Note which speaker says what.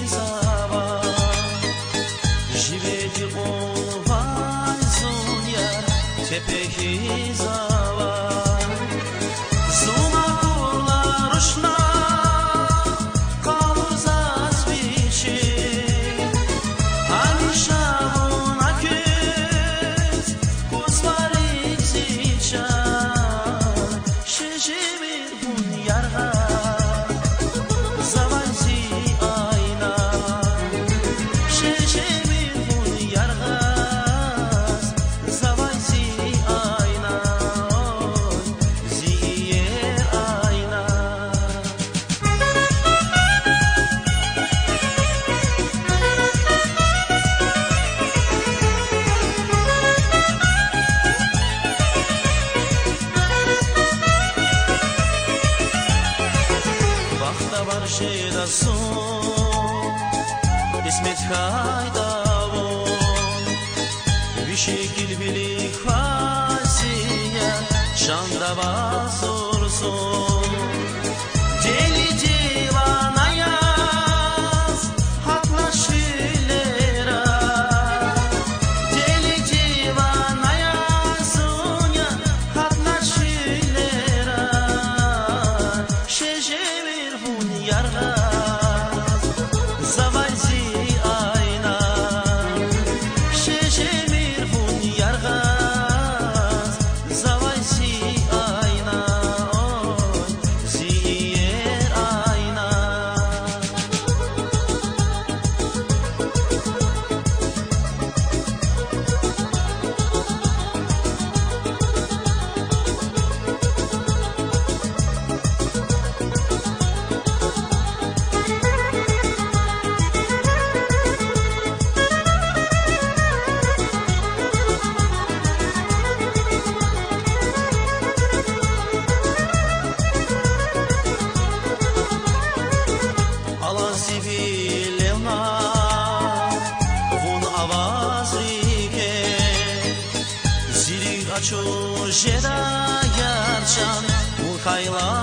Speaker 1: zava Živeti ovaj zunjar Tepehi zava Zuma kurla rušna Kalu zazvići Ani šavu na küt Kuzvari zića Šeživir hun yarha Var şeyda son İsmet haydavon Bir şekil bilik fasiye Şanda vasursun Deli divana yaz Hakla şilera Deli divana yazun ya Hakla şilera Şeşevir hun yargaz Zavayzi ayna Şeşevir hun yargaz Zavayzi ayna Ziyer ayna Alan sivilena Vun avaz rike Zirik açu jeda yarçan Mukhayla